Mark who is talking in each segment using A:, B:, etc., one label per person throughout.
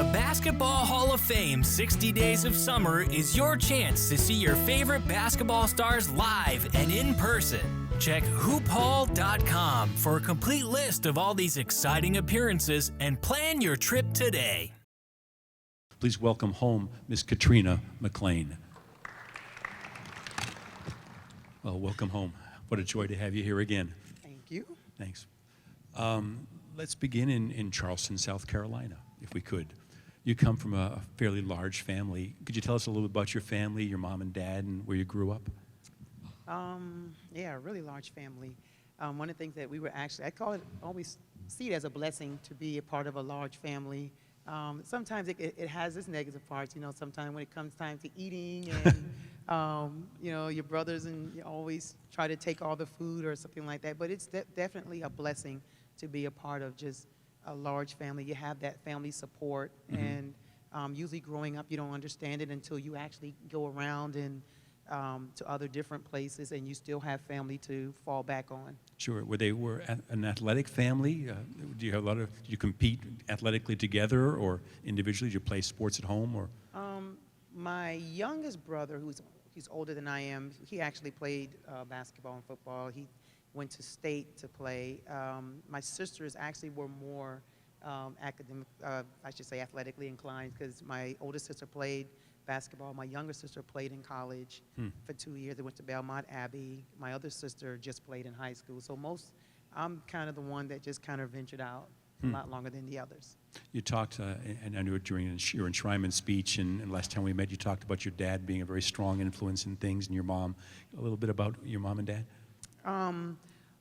A: The Basketball Hall of Fame 60 Days of Summer is your chance to see your favorite basketball stars live and in person. Check hoophall.com for a complete list of all these exciting appearances and plan your trip today.
B: Please welcome home Miss Katrina McClain. Well, welcome home. What a joy to have you here again.
C: Thank you.
B: Thanks. Let's begin in Charleston, South Carolina, if we could. You come from a fairly large family. Could you tell us a little bit about your family, your mom and dad, and where you grew up?
C: Yeah, a really large family. One of the things that we were actually, always see it as a blessing to be a part of a large family. Sometimes it has its negative parts, sometimes when it comes time to eating and, your brothers and you always try to take all the food or something like that. But it's definitely a blessing to be a part of just a large family. You have that family support, and usually growing up, you don't understand it until you actually go around and to other different places, and you still have family to fall back on. Sure.
B: Were an athletic family? Do you compete athletically together or individually? Do you play sports at home or?
C: My youngest brother, he's older than I am, he actually played basketball and football. He went to state to play. My sisters actually were more athletically inclined, because my oldest sister played basketball. My younger sister played in college for 2 years. They went to Belmont Abbey. My other sister just played in high school. So I'm kind of the one that just kind of ventured out a lot longer than the others.
B: You talked, and I knew it during your enshrinement speech, and last time we met, you talked about your dad being a very strong influence in things, and your mom. A little bit about your mom and dad?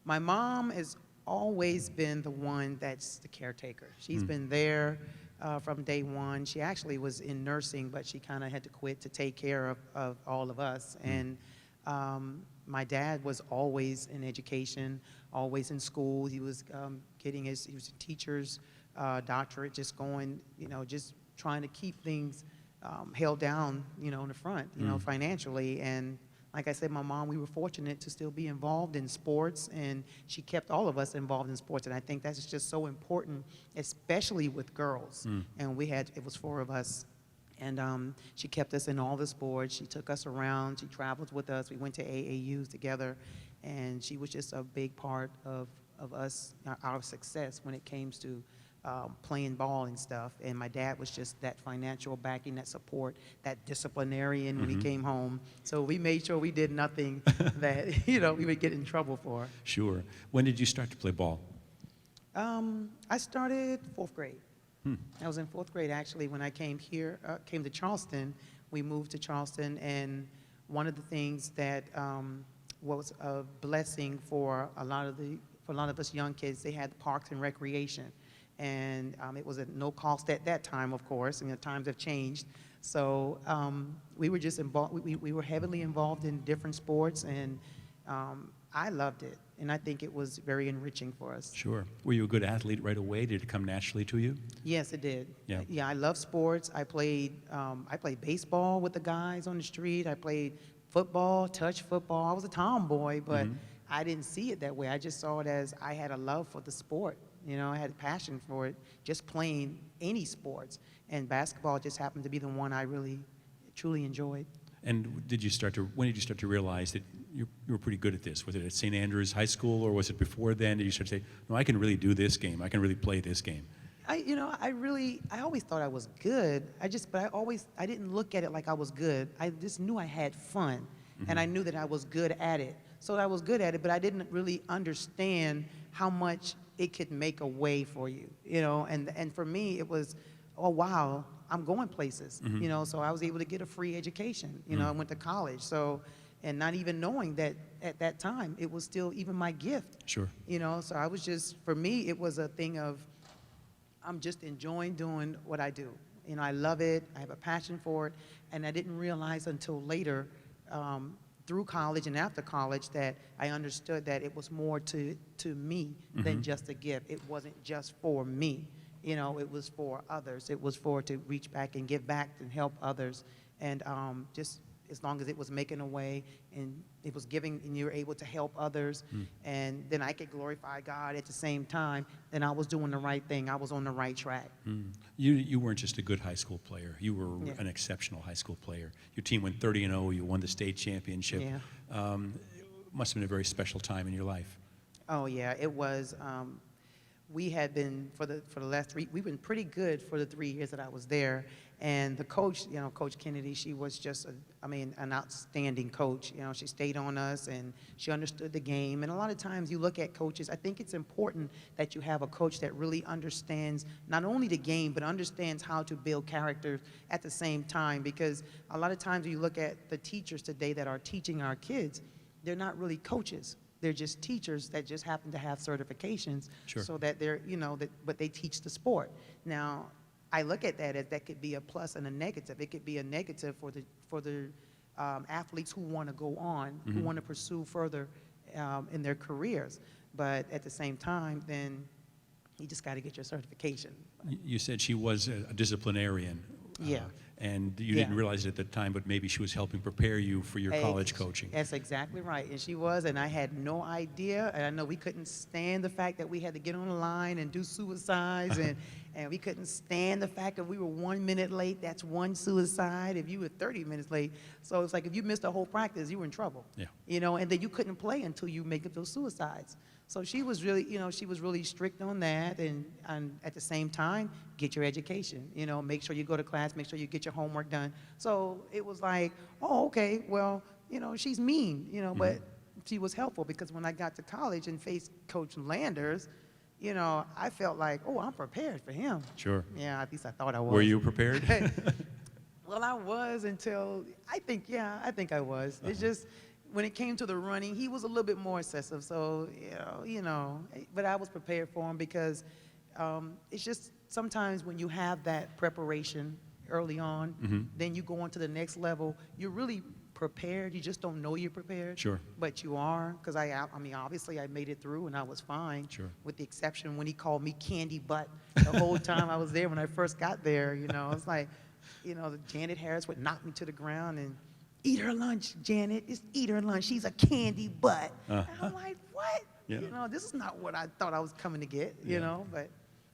C: My mom has always been the one that's the caretaker. She's been there from day one. She actually was in nursing, but she kind of had to quit to take care of all of us. And my dad was always in education, always in school. He was he was a teacher's doctorate, just going, just trying to keep things held down, in the front, financially. And like I said, my mom, we were fortunate to still be involved in sports, and she kept all of us involved in sports. And I think that's just so important, especially with girls. And it was 4 of us. And she kept us in all the sports. She took us around. She traveled with us. We went to AAUs together. And she was just a big part of us, our success when it came to playing ball and stuff. And my dad was just that financial backing, that support, that disciplinarian when he came home. So we made sure we did nothing that we would get in trouble for.
B: Sure. When did you start to play ball?
C: I started 4th grade. I was in 4th grade actually when I came to Charleston. We moved to Charleston, and one of the things that was a blessing for a lot of us young kids, they had parks and recreation. And it was at no cost at that time, of course, and the times have changed. So we were just involved. We were heavily involved in different sports, and I loved it. And I think it was very enriching for us.
B: Sure. Were you a good athlete right away? Did it come naturally to you?
C: Yes, it did.
B: Yeah.
C: Yeah, I love sports. I played baseball with the guys on the street. I played football, touch football. I was a tomboy, but I didn't see it that way. I just saw it as I had a love for the sport. I had a passion for it, just playing any sports. And basketball just happened to be the one I really, truly enjoyed.
B: And when did you start to realize that you were pretty good at this? Was it at St. Andrews High School, or was it before then? Did you start to say, no, I can really do this game. I can really play this game?
C: I always thought I was good. I didn't look at it like I was good. I just knew I had fun, and I knew that I was good at it. So I was good at it, but I didn't really understand how much it could make a way for you, and for me it was, oh wow, I'm going places, so I was able to get a free education, I went to college, so, and not even knowing that at that time it was still even my gift.
B: Sure.
C: So I was just, for me it was a thing of, I'm just enjoying doing what I do. I love it, I have a passion for it, and I didn't realize until later, through college and after college, that I understood that it was more to me than just a gift. It wasn't just for me, it was for others. It was to reach back and give back and help others. And as long as it was making a way and it was giving, and you were able to help others, and then I could glorify God at the same time, then I was doing the right thing. I was on the right track.
B: You weren't just a good high school player. You were
C: Yeah.
B: an exceptional high school player. Your team went 30-0. You won the state championship.
C: Yeah.
B: Must have been a very special time in your life.
C: Oh yeah, it was. We had been for the last 3. We've been pretty good for the 3 years that I was there. And the coach, Coach Kennedy, she was just, an outstanding coach. She stayed on us and she understood the game. And a lot of times you look at coaches, I think it's important that you have a coach that really understands not only the game, but understands how to build character at the same time. Because a lot of times you look at the teachers today that are teaching our kids, they're not really coaches. They're just teachers that just happen to have certifications,
B: Sure.
C: so that they're, but they teach the sport. Now, I look at that as that could be a plus and a negative. It could be a negative for the athletes who want to go on, who want to pursue further in their careers. But at the same time, then you just got to get your certification.
B: You said she was a disciplinarian.
C: Yeah.
B: And you didn't realize it at the time, but maybe she was helping prepare you for your college coaching.
C: That's exactly right. And she was, and I had no idea. And I know we couldn't stand the fact that we had to get on the line and do suicides, and we couldn't stand the fact that we were 1 minute late. That's one suicide. If you were 30 minutes late, so it's like if you missed a whole practice, you were in trouble.
B: Yeah.
C: And then you couldn't play until you make up those suicides. So she was really, she was really strict on that, and at the same time, get your education. Make sure you go to class, make sure you get your homework done. So it was like, oh, okay, well, she's mean, but she was helpful, because when I got to college and faced Coach Landers, I felt like, oh, I'm prepared for him.
B: Sure.
C: Yeah, at least I thought I was.
B: Were you prepared?
C: Well, I was until, I think I was. It's just, when it came to the running, he was a little bit more excessive. So, but I was prepared for him, because it's just sometimes when you have that preparation early on, then you go on to the next level, you're really prepared. You just don't know you're prepared.
B: Sure.
C: But you are, because obviously I made it through and I was fine.
B: Sure.
C: With the exception when he called me candy butt the whole time I was there. When I first got there, it's like, Janet Harris would knock me to the ground and, eat her lunch, Janet. Just eat her lunch. She's a candy butt. And I'm like, what?
B: Yeah.
C: This is not what I thought I was coming to get, But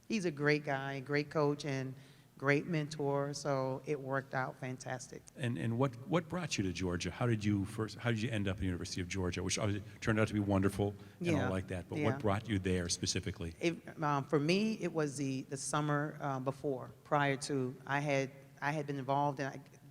C: he's a great guy, great coach, and great mentor. So it worked out fantastic.
B: And what brought you to Georgia? How did you end up at the University of Georgia, which obviously turned out to be wonderful and all like that. But what brought you there specifically?
C: For me, it was the summer before, prior to. I had been involved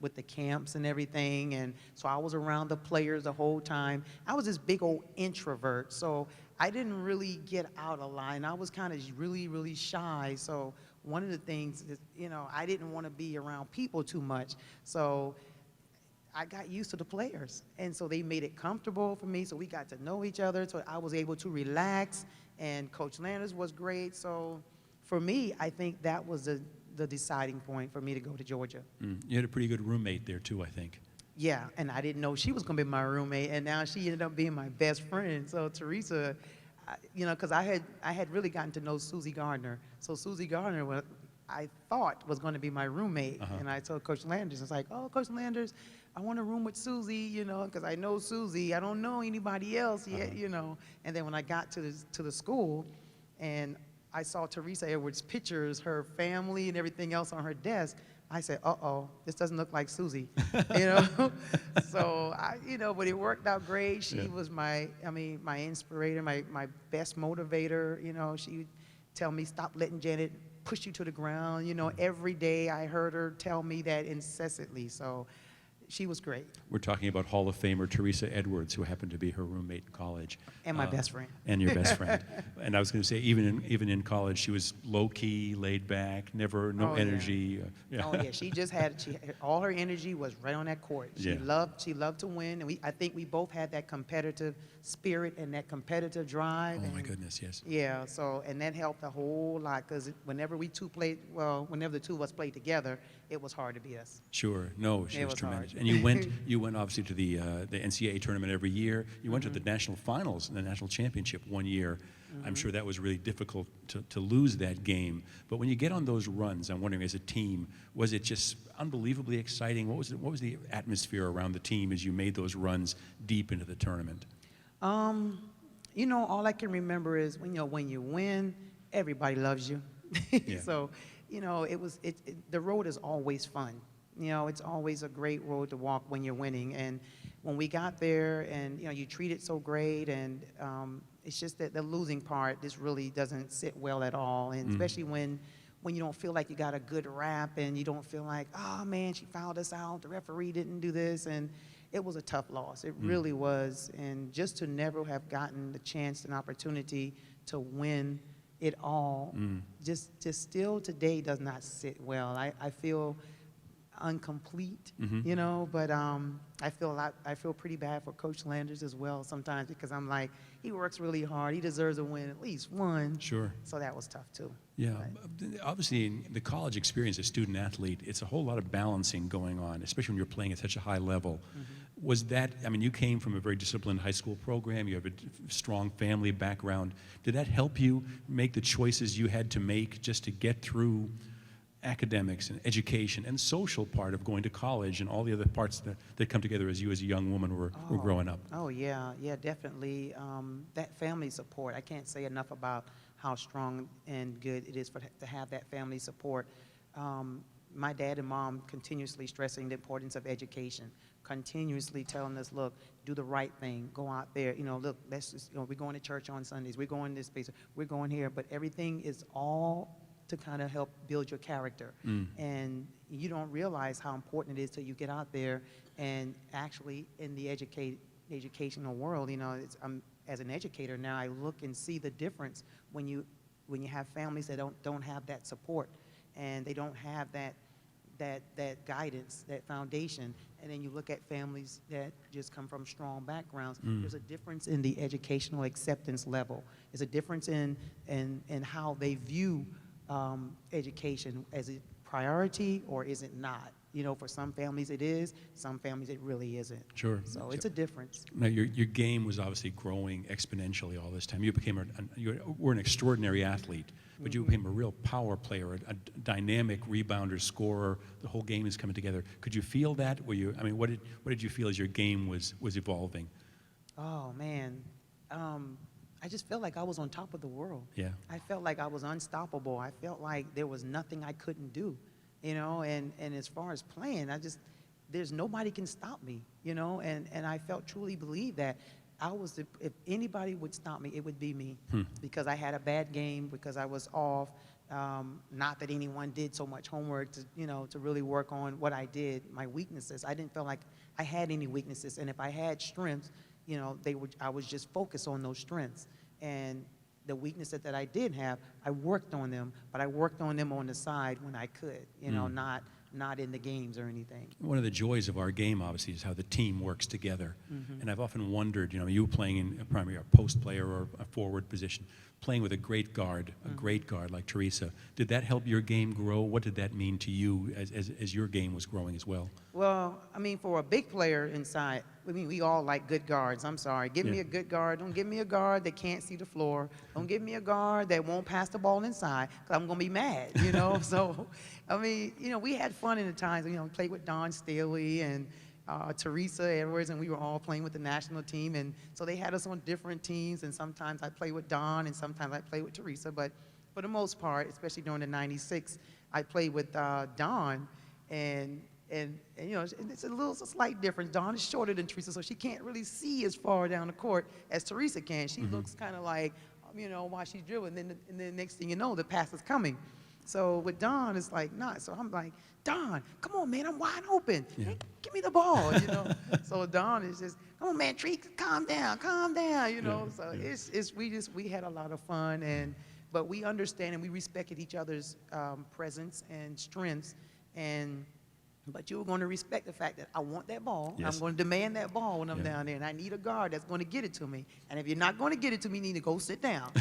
C: with the camps and everything, and so I was around the players the whole time. I was this big old introvert, so I didn't really get out a lot, and I was kind of really, really shy. So one of the things is, I didn't want to be around people too much. So I got used to the players, and so they made it comfortable for me, so we got to know each other, so I was able to relax, and Coach Landers was great. So for me, I think that was the deciding point for me to go to Georgia.
B: You had a pretty good roommate there too, I think.
C: Yeah, and I didn't know she was going to be my roommate, and now she ended up being my best friend. So Theresa, because I had really gotten to know Susie Gardner. So Susie Gardner, I thought was going to be my roommate, and I told Coach Landers, I was like, oh, Coach Landers, I want to room with Susie, because I know Susie. I don't know anybody else yet, And then when I got to the school, and I saw Theresa Edwards' pictures, her family and everything else on her desk, I said, uh-oh, this doesn't look like Susie, So, but it worked out great. She was my inspirator, my best motivator. She would tell me, stop letting Janet push you to the ground. Every day I heard her tell me that incessantly. So she was great.
B: We're talking about Hall of Famer Theresa Edwards, who happened to be her roommate in college.
C: And my best friend.
B: And your best friend. And I was going to say, even in college, she was low-key, laid back, no energy.
C: Oh, yeah. She had all her energy was right on that court. She loved to win. And I think we both had that competitive spirit and that competitive drive.
B: Oh, my goodness, yes.
C: Yeah, and that helped a whole lot, because whenever the two of us played together, it was hard to beat us.
B: Sure. No, she was tremendous.
C: Hard.
B: And you went obviously to the NCAA tournament every year. You went to the national finals and the national championship one year. I'm sure that was really difficult to lose that game. But when you get on those runs, I'm wondering, as a team, was it just unbelievably exciting? What was the atmosphere around the team as you made those runs deep into the tournament?
C: All I can remember is when you win, everybody loves you.
B: Yeah.
C: So, the road is always fun. It's always a great road to walk when you're winning. And when we got there, and you treat it so great, and it's just that the losing part just really doesn't sit well at all. And especially when you don't feel like you got a good rap, and you don't feel like, oh man, she fouled us out, the referee didn't do this, and it was a tough loss. It really was. And just to never have gotten the chance and opportunity to win it all, just still today does not sit well. I feel incomplete, but I feel pretty bad for Coach Landers as well sometimes, because I'm like, he works really hard. He deserves a win, at least one.
B: Sure.
C: So that was tough too.
B: Yeah, obviously in the college experience as student athlete, it's a whole lot of balancing going on, especially when you're playing at such a high level. Was that, you came from a very disciplined high school program, you have a strong family background. Did that help you make the choices you had to make just to get through academics and education and social part of going to college and all the other parts that come together as you as a young woman were growing up?
C: Oh yeah, definitely. That family support, I can't say enough about how strong and good it is to have that family support. My dad and mom continuously stressing the importance of education, continuously telling us, look, do the right thing, go out there, look, let's just, we're going to church on Sundays, we're going this place, we're going here, but everything is all to kind of help build your character. And you don't realize how important it is till you get out there and actually in the educational world, as an educator now, I look and see the difference when you have families that don't have that support, and they don't have that guidance, that foundation, and then you look at families that just come from strong backgrounds. There's a difference in the educational acceptance level. There's a difference in how they view education. As a priority or is it not? For some families it is, some families it really isn't.
B: Sure.
C: So it's a difference.
B: Now, your game was obviously growing exponentially all this time. You were an extraordinary athlete, but you became a real power player, a dynamic rebounder, scorer. The whole game is coming together. Could you feel that? What did you feel as your game was evolving?
C: Oh man, I just felt like I was on top of the world.
B: Yeah.
C: I felt like I was unstoppable. I felt like there was nothing I couldn't do. And as far as playing, there's nobody can stop me, and I truly believe that if anybody would stop me, it would be me, because I had a bad game, because I was off, not that anyone did so much homework to really work on what I did, my weaknesses. I didn't feel like I had any weaknesses, and if I had strengths, I was just focused on those strengths. And the weaknesses that I did have, I worked on them, but I worked on them on the side when I could, not in the games or anything.
B: One of the joys of our game, obviously, is how the team works together. And I've often wondered, you playing in primarily a post player or a forward position, playing with a great guard like Theresa. Did that help your game grow? What did that mean to you as your game was growing as well?
C: Well, for a big player inside, we all like good guards. I'm sorry. Give me a good guard. Don't give me a guard that can't see the floor. Don't give me a guard that won't pass the ball inside, because I'm going to be mad, So, we had fun in the times, played with Don Staley and Theresa Edwards, and we were all playing with the national team. And so they had us on different teams, and sometimes I played with Don, and sometimes I played with Theresa. But for the most part, especially during the 96, I played with Don, and it's a slight difference. Dawn is shorter than Theresa, so she can't really see as far down the court as Theresa can. She looks kind of like, while she's dribbling, and then next thing you know, the pass is coming. So with Dawn, it's like not. So I'm like, Dawn, come on, man, I'm wide open.
B: Yeah.
C: Hey, give me the ball, So Dawn is just, come on, man, Tree, calm down. So we had a lot of fun, but we understand and we respected each other's presence and strengths, and But you were going to respect the fact that I want that ball.
B: Yes.
C: I'm going to demand that ball when I'm
B: Yeah.
C: down there, and I need a guard that's going to get it to me. And if you're not going to get it to me, you need to go sit down.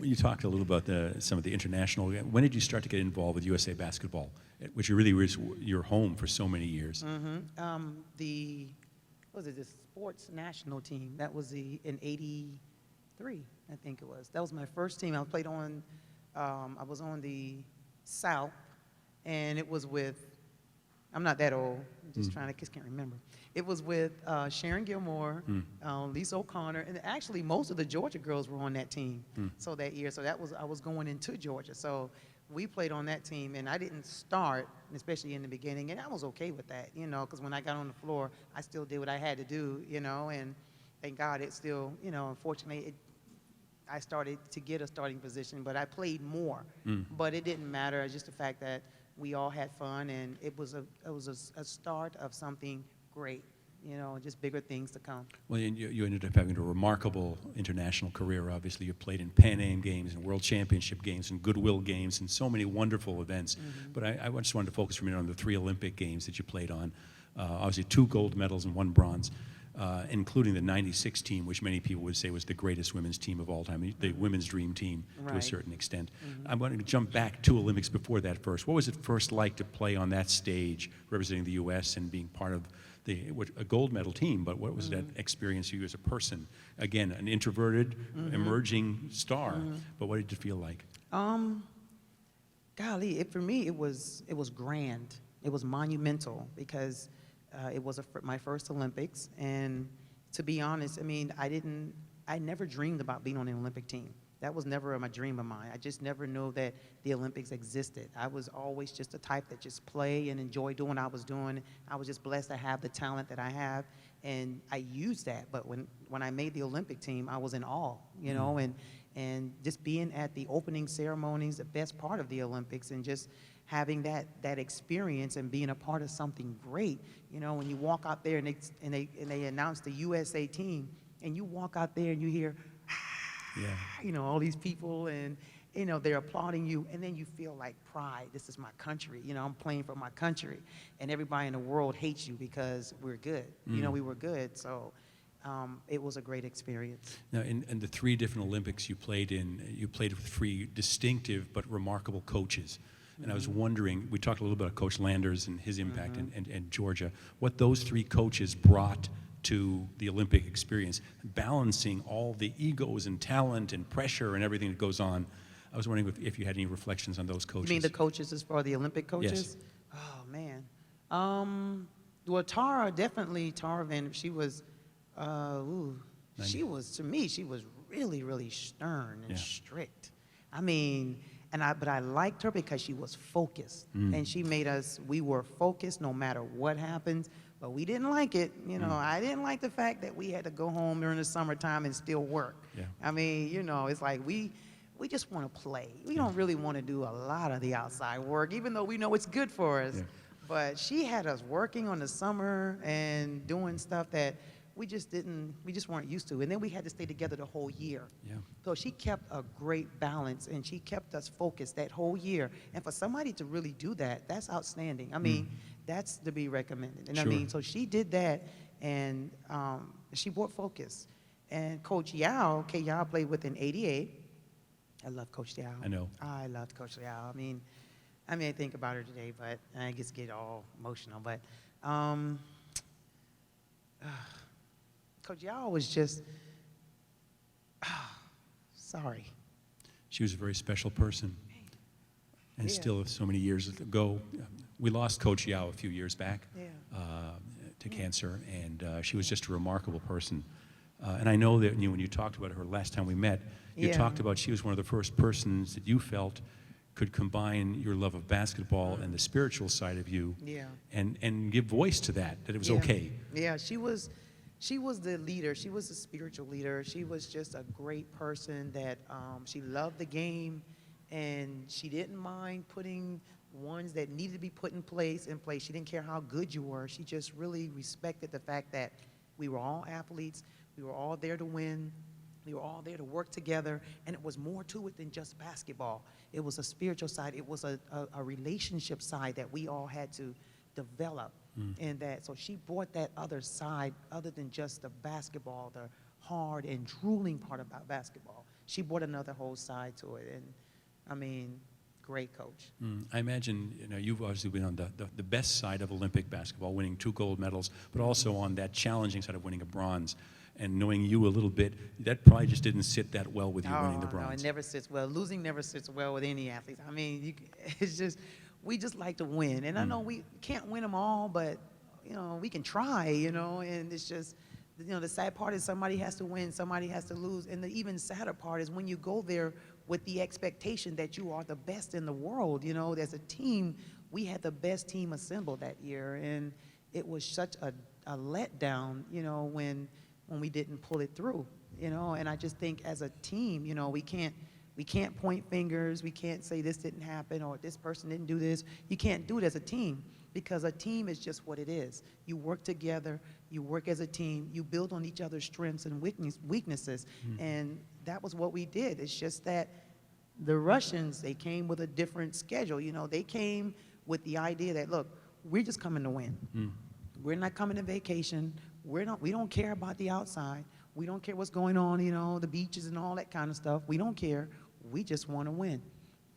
B: You talked a little about some of the international. When did you start to get involved with USA Basketball, which really was your home for so many years?
C: What was it, the sports national team? That was in '83, I think it was. That was my first team. I played on, I was on the South, and it was with, I'm not that old, I'm just trying to, just can't remember. It was with Sharon Gilmore, Lisa O'Connor, and actually most of the Georgia girls were on that team. So that year, so that was, I was going into Georgia. So we played on that team, and I didn't start, especially in the beginning, and I was okay with that, you know, because when I got on the floor, I still did what I had to do, you know, and thank God it still, you know, unfortunately, I started to get a starting position, but I played more. But it didn't matter. It's just the fact that we all had fun, and it was a start of something great, you know, just bigger things to come.
B: Well, you ended up having a remarkable international career. Obviously, you played in Pan Am games and World Championship games and Goodwill games and so many wonderful events. But I just wanted to focus for a minute on the 3 Olympic games that you played on. Obviously, 2 gold medals and 1 bronze. Including the '96 team, which many people would say was the greatest women's team of all time, the women's dream team to a
C: Right.
B: certain extent. I'm going to jump back 2 Olympics before that first. What was it first like to play on that stage, representing the U.S. and being part of a gold medal team? But what was that experience for you as a person? Again, an introverted, emerging star. But what did it feel like?
C: Golly, for me, it was grand. It was monumental because it was my first Olympics, and to be honest, I mean, I never dreamed about being on an Olympic team. That was never a dream of mine. I just never knew that the Olympics existed. I was always just the type that just play and enjoy doing what I was doing. I was just blessed to have the talent that I have, and I used that. But when I made the Olympic team, I was in awe, you know, and just being at the opening ceremonies, the best part of the Olympics, and just having that experience and being a part of something great. You know, when you walk out there and they announce the USA team, and you walk out there and you hear, you know, all these people, and you know, they're applauding you, and then you feel like pride. This is my country. You know, I'm playing for my country, and everybody in the world hates you because we're good. You know, we were good. So it was a great experience.
B: Now, in the 3 different Olympics you played with 3 distinctive but remarkable coaches. And I was wondering, we talked a little bit about Coach Landers and his impact in Georgia, what those 3 coaches brought to the Olympic experience, balancing all the egos and talent and pressure and everything that goes on. I was wondering if you had any reflections on those coaches.
C: You mean the coaches as far as the Olympic coaches?
B: Yes.
C: Oh, man. Well, Tara Van, she was, she was, to me, she was really, really stern and strict. I mean, but I liked her because she was focused, and she made us, we were focused no matter what happens, but we didn't like it. You know, I didn't like the fact that we had to go home during the summertime and still work.
B: Yeah.
C: I mean, you know, it's like we just want to play. We don't really want to do a lot of the outside work, even though we know it's good for us. Yeah. But she had us working on the summer and doing stuff that we just weren't used to. And then we had to stay together the whole year. Yeah. So she kept a great balance, and she kept us focused that whole year. And for somebody to really do that, that's outstanding. I mean, that's to be recommended. And sure. I mean, so she did that, and she brought focus. And Coach Yao, Yao played with in '88. I love Coach Yao.
B: I know.
C: I loved Coach Yao. I mean, I think about her today, but I just get all emotional. But Coach Yao was just, sorry.
B: She was a very special person. And still, so many years ago, we lost Coach Yao a few years back to cancer, and she was just a remarkable person. And I know that when you talked about her last time we met, you talked about she was one of the first persons that you felt could combine your love of basketball and the spiritual side of you and give voice to that it was okay.
C: Yeah, she was the leader. She was a spiritual leader. She was just a great person that she loved the game, and she didn't mind putting ones that needed to be put in place. She didn't care how good you were. She just really respected the fact that we were all athletes. We were all there to win. We were all there to work together, and it was more to it than just basketball. It was a spiritual side. It was a relationship side that we all had to develop. And that, so she brought that other side, other than just the basketball, the hard and drooling part about basketball. She brought another whole side to it, and I mean, great coach.
B: I imagine, you know, you've obviously been on the best side of Olympic basketball, winning 2 gold medals, but also on that challenging side of winning a bronze. And knowing you a little bit, that probably just didn't sit that well with you winning the bronze.
C: No, it never sits well. Losing never sits well with any athlete. I mean, it's just, we just like to win. And I know we can't win them all, but, you know, we can try, you know, and it's just, you know, the sad part is somebody has to win, somebody has to lose. And the even sadder part is when you go there with the expectation that you are the best in the world, you know, as a team, we had the best team assembled that year. And it was such a letdown, you know, when we didn't pull it through, you know. And I just think as a team, you know, we can't point fingers, we can't say this didn't happen or this person didn't do this. You can't do it as a team, because a team is just what it is. You work together, you work as a team, you build on each other's strengths and weaknesses, and that was what we did. It's just that the Russians, they came with a different schedule. You know, they came with the idea that, look, we're just coming to win. We're not coming to vacation. We don't care about the outside. We don't care what's going on, you know, the beaches and all that kind of stuff. We don't care. We just want to win.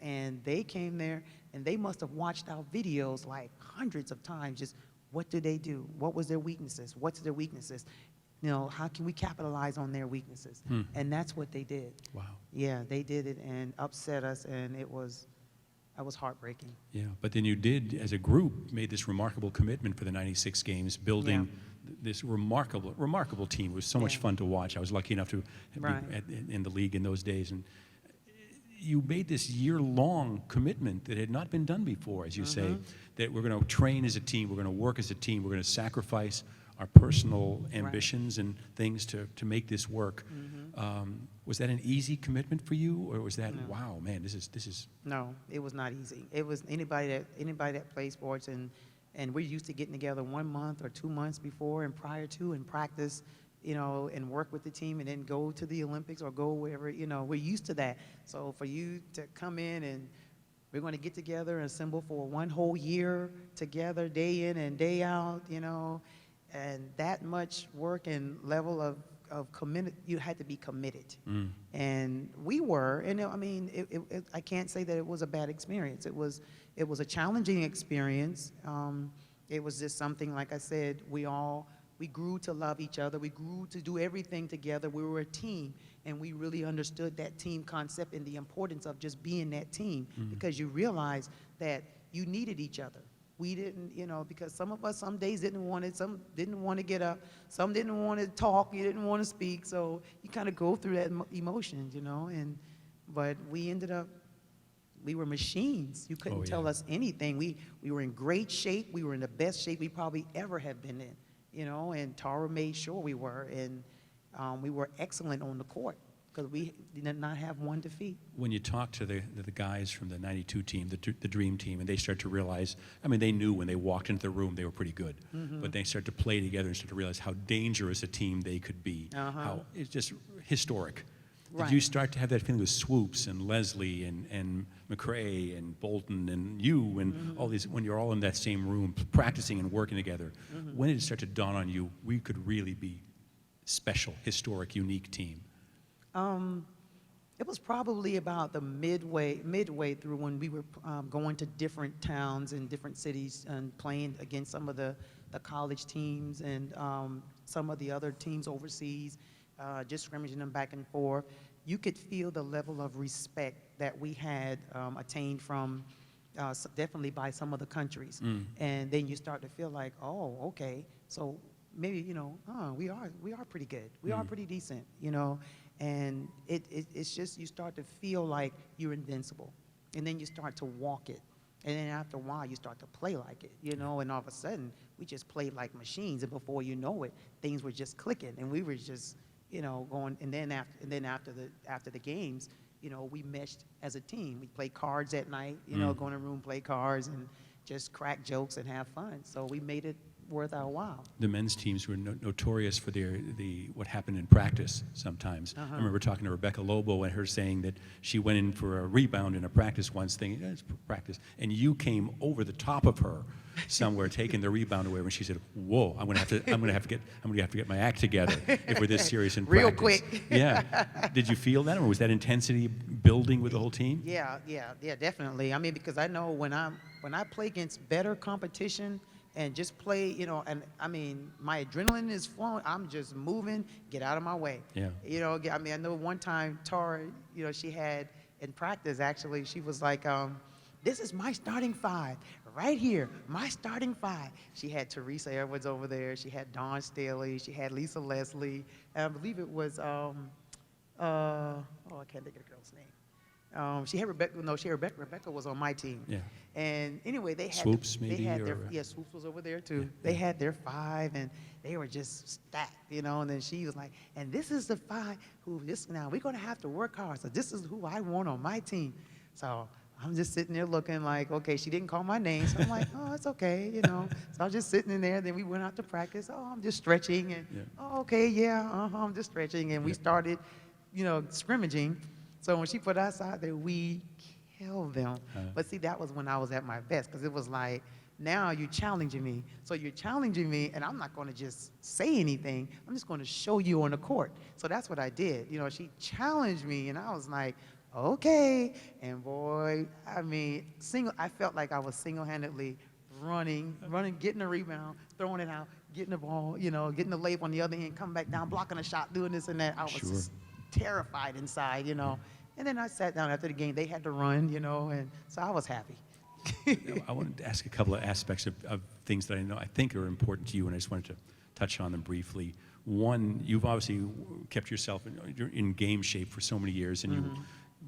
C: And they came there, and they must have watched our videos like hundreds of times. Just what do they do? What was their weaknesses? What's their weaknesses? You know, how can we capitalize on their weaknesses? And that's what they did. Wow. Yeah, they did it and upset us, and it was heartbreaking.
B: Yeah, but then you did, as a group, made this remarkable commitment for the 96 games, building this remarkable team. It was so much fun to watch. I was lucky enough to be in the league in those days. And you made this year-long commitment that had not been done before, as you say, that we're going to train as a team, we're going to work as a team, we're going to sacrifice our personal ambitions and things to make this work. Was that an easy commitment for you, or was that, wow, man, this is? No,
C: it was not easy. It was anybody that plays sports, and we're used to getting together 1 month or 2 months before and prior to and practice, you know, and work with the team and then go to the Olympics or go wherever, you know, we're used to that. So for you to come in and we're going to get together and assemble for 1 whole year together, day in and day out, you know, and that much work and level of commitment, you had to be committed. And we were, and I mean, I can't say that it was a bad experience. It was a challenging experience. It was just something, like I said, we grew to love each other. We grew to do everything together. We were a team, and we really understood that team concept and the importance of just being that team, because you realize that you needed each other. We didn't, you know, because some of us some days didn't want it, some didn't want to get up, some didn't want to talk, you didn't want to speak, so you kind of go through that emotions, you know, but we ended up, we were machines. You couldn't tell us anything. We were in great shape. We were in the best shape we probably ever have been in, you know, and Tara made sure we were, and we were excellent on the court, because we did not have one defeat.
B: When you talk to the guys from the 92 team, the dream team, and they start to realize, I mean, they knew when they walked into the room they were pretty good, but they start to play together and start to realize how dangerous a team they could be, how it's just historic. Did you start to have that feeling with Swoops and Leslie and McCrae and Bolton and you and all these, when you're all in that same room practicing and working together, when did it start to dawn on you, we could really be special, historic, unique team?
C: It was probably about the midway through, when we were going to different towns and different cities and playing against some of the college teams and some of the other teams overseas, just scrimmaging them back and forth. You could feel the level of respect that we had attained from definitely by some of the countries. And then you start to feel like, oh, okay, so maybe, you know, we are pretty good. We are pretty decent, you know. And it's just, you start to feel like you're invincible. And then you start to walk it. And then after a while, you start to play like it, you know, and all of a sudden, we just played like machines. And before you know it, things were just clicking. And we were just, you know, going, and then after the games, you know, we meshed as a team. We played cards at night, you know, go in a room, play cards, and just crack jokes and have fun. So we made it worth our while.
B: The men's teams were notorious for what happened in practice sometimes. I remember talking to Rebecca Lobo and her saying that she went in for a rebound in a practice once, thinking, it's practice, and you came over the top of her somewhere, taking the rebound away. When she said, "Whoa, I'm gonna have to get my act together if we're this serious in practice."
C: Real quick.
B: Yeah. Did you feel that, or was that intensity building with the whole team?
C: Yeah, definitely. I mean, because I know when I play against better competition and just play, and I mean, my adrenaline is flowing. I'm just moving. Get out of my way.
B: Yeah.
C: I mean, I know one time Tara, she had in practice actually, she was like, "This is my starting five right here, my starting five." She had Theresa Edwards over there. She had Dawn Staley. She had Lisa Leslie. And I believe it was I can't think of the girl's name. She had Rebecca. No, Rebecca. Rebecca was on my team.
B: Yeah.
C: And anyway, they had
B: Swoops,
C: they
B: maybe,
C: had
B: or
C: Swoops was over there too.
B: Yeah.
C: They had their five, and they were just stacked, And then she was like, "And this is the five now we're gonna have to work hard. So this is who I want on my team." So I'm just sitting there looking like, okay, she didn't call my name, so I'm like, oh, it's okay, So I was just sitting in there. Then we went out to practice. Oh, I'm just stretching, and oh, okay, yeah, I'm just stretching, and we started, scrimmaging. So when she put us out there, we killed them. But see, that was when I was at my best, because it was like, now you're challenging me. So you're challenging me, and I'm not going to just say anything. I'm just going to show you on the court. So that's what I did. She challenged me, and I was like, okay. And boy, I mean, I felt like I was single-handedly running, getting a rebound, throwing it out, getting the ball, getting the layup on the other end, coming back down, blocking a shot, doing this and that. I was just terrified inside, And then I sat down after the game. They had to run, and so I was happy.
B: I wanted to ask a couple of aspects of things that I think are important to you, and I just wanted to touch on them briefly. One, you've obviously kept yourself in game shape for so many years, and you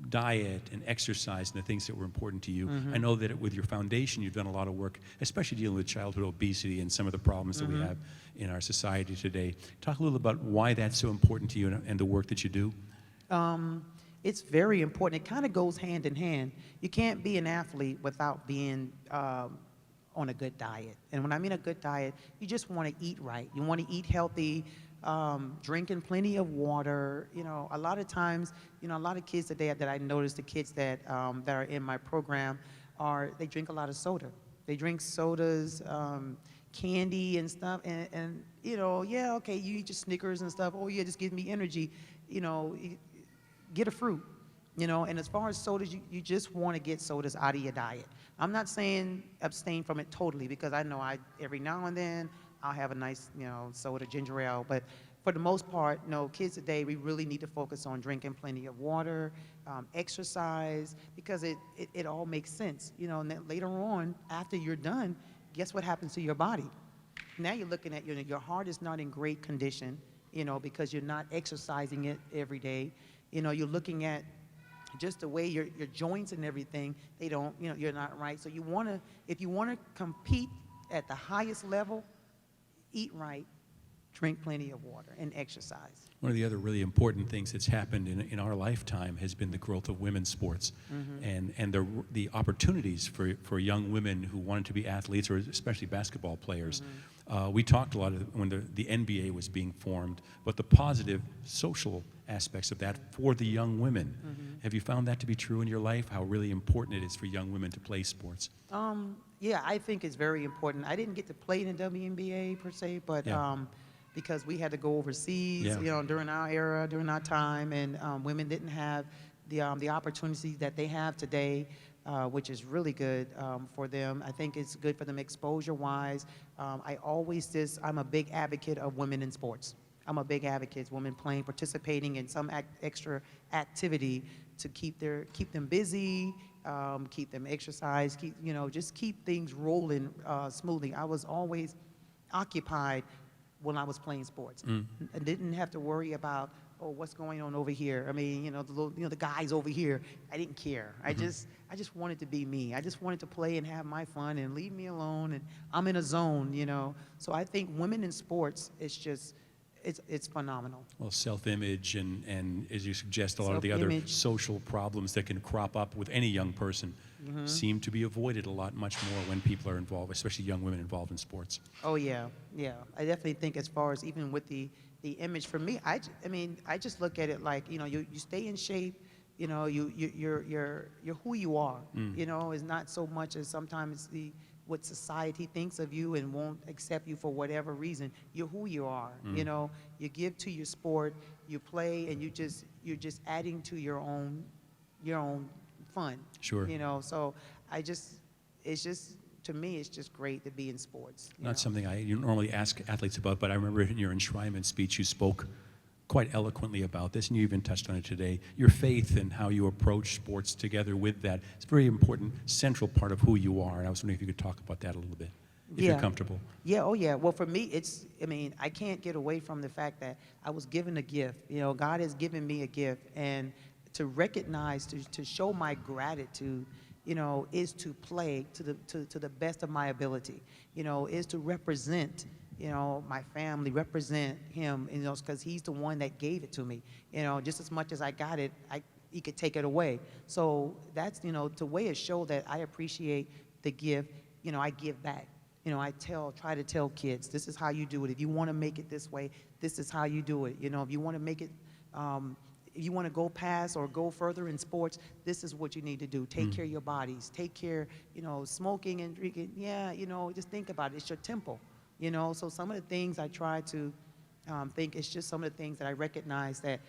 B: diet and exercise and the things that were important to you. I know that with your foundation, you've done a lot of work, especially dealing with childhood obesity and some of the problems that we have in our society today. Talk a little about why that's so important to you and the work that you do.
C: It's very important. It kind of goes hand in hand. You can't be an athlete without being on a good diet. And when I mean a good diet, you just want to eat right. You want to eat healthy, drinking plenty of water. A lot of times, a lot of kids today that I noticed, the kids that are in my program, they drink a lot of soda. They drink sodas, candy and stuff, and yeah, okay, you eat your Snickers and stuff. Oh yeah, just gives me energy. Get a fruit. And as far as sodas, you just want to get sodas out of your diet. I'm not saying abstain from it totally, because I know every now and then I'll have a nice, soda, ginger ale. But for the most part, kids today, we really need to focus on drinking plenty of water, exercise, because it all makes sense. And then later on, after you're done, guess what happens to your body? Now you're looking at, your heart is not in great condition, because you're not exercising it every day. You're looking at just the way your joints and everything, they don't, you're not right. So if you want to compete at the highest level, eat right, drink plenty of water, and exercise.
B: One of the other really important things that's happened in our lifetime has been the growth of women's sports, and the opportunities for young women who wanted to be athletes, or especially basketball players. We talked a lot when the NBA was being formed, but the positive social aspects of that for the young women. Have you found that to be true in your life, how really important it is for young women to play sports?
C: Yeah, I think it's very important. I didn't get to play in the WNBA per se, but because we had to go overseas, during our era, during our time, and women didn't have the opportunities that they have today, which is really good for them. I think it's good for them exposure-wise. I'm a big advocate of women in sports. I'm a big advocate of women participating in some extra activity to keep them busy, keep them exercise, just keep things rolling smoothly. I was always occupied when I was playing sports. I didn't have to worry about, what's going on over here. I mean, the guys over here. I didn't care. I just wanted to be me. I just wanted to play and have my fun and leave me alone. And I'm in a zone, So I think women in sports, it's phenomenal.
B: Well, self-image and as you suggest, a lot of the other social problems that can crop up with any young person seem to be avoided a lot much more when people are involved, especially young women involved in sports.
C: Oh yeah, yeah. I definitely think as far as even with the image for me, I mean, I just look at it like, you know, you stay in shape, you know, you're who you are. You know, it's not so much as sometimes what society thinks of you and won't accept you for whatever reason. You're who you are. You know, you give to your sport, you play, and you're just adding to your own fun.
B: Sure.
C: You know, so it's just, to me, it's just great to be in sports.
B: Not something I normally ask athletes about, but I remember in your enshrinement speech you spoke quite eloquently about this, and you even touched on it today. Your faith and how you approach sports together with that. It's a very important, central part of who you are, and I was wondering if you could talk about that a little bit, if you're comfortable.
C: Yeah, oh yeah. Well, for me, I mean, I can't get away from the fact that I was given a gift. You know, God has given me a gift, and to recognize, to show my gratitude, you know, is to play to the best of my ability. You know, is to represent, you know, my family, represent him, you know, because he's the one that gave it to me. You know, just as much as I got it, he could take it away. So that's, you know, the way it showed that I appreciate the gift, you know, I give back. You know, I try to tell kids, this is how you do it. If you want to make it this way, this is how you do it. You know, if you want to make it, if you want to go past or go further in sports, this is what you need to do. Take care of your bodies. Take care, you know, smoking and drinking. Yeah, you know, just think about it. It's your temple, you know. So some of the things I try to think, it's just some of the things that I recognize that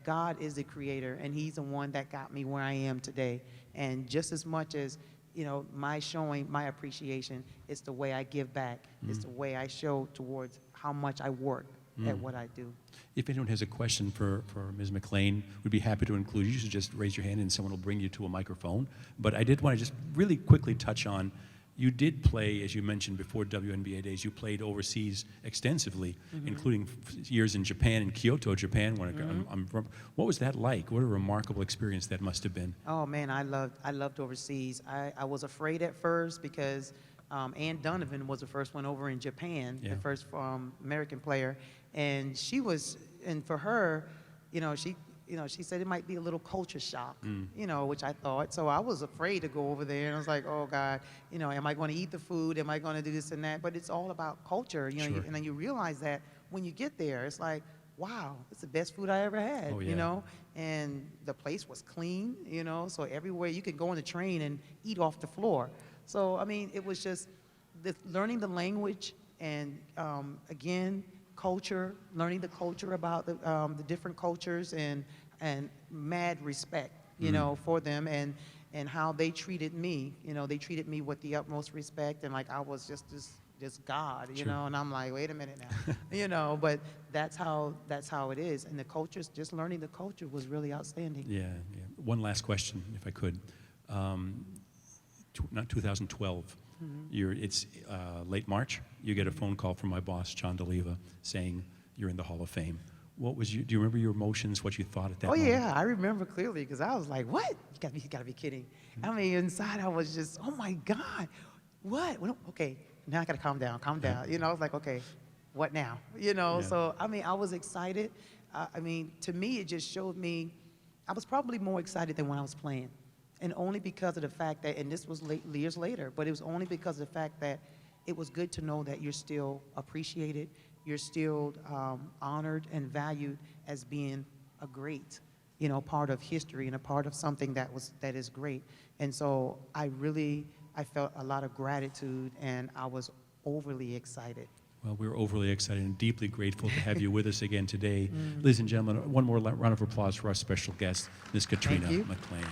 C: God is the creator, and he's the one that got me where I am today. And just as much as, you know, my showing my appreciation, it's the way I give back. It's the way I show towards how much I work at what I do.
B: If anyone has a question for Ms. McClain, we'd be happy to include you. You should just raise your hand and someone will bring you to a microphone. But I did want to just really quickly touch on, you did play, as you mentioned before WNBA days, you played overseas extensively, including years in Japan, in Kyoto, Japan. I'm from. What was that like? What a remarkable experience that must have been.
C: Oh man, I loved overseas. I was afraid at first because Ann Donovan was the first one over in Japan, the first American player, and for her, you know, she said it might be a little culture shock, you know, which I thought. So I was afraid to go over there, and I was like, oh God, you know, am I going to eat the food? Am I going to do this and that? But it's all about culture, you know, and then you realize that when you get there, it's like, wow, it's the best food I ever had, you know, and the place was clean, you know, so everywhere you could go on the train and eat off the floor. So, I mean, it was just learning the language and, again, culture, learning the culture about the different cultures and mad respect, you know, for them and how they treated me. You know, they treated me with the utmost respect, and like I was just God, you know, and I'm like, wait a minute now, you know, but that's how it is. And the cultures, just learning the culture was really outstanding.
B: Yeah. One last question, if I could. Not 2012. It's late March. You get a phone call from my boss, John DeLeva, saying you're in the Hall of Fame. Do you remember your emotions, what you thought at that moment?
C: Oh yeah, I remember clearly because I was like, what? You gotta be kidding. I mean, inside I was just, oh my God, what? Well, okay, now I gotta calm down. You know, I was like, okay, what now? You know, so I mean, I was excited. I mean, to me, it just showed me, I was probably more excited than when I was playing. And only because of the fact that, and this was years later, but it was only because of the fact that it was good to know that you're still appreciated, you're still honored and valued as being a great, you know, part of history and a part of something that is great. And so I felt a lot of gratitude, and I was overly excited.
B: Well, we're overly excited and deeply grateful to have you with us again today. Ladies and gentlemen, one more round of applause for our special guest, Ms. Katrina McClain.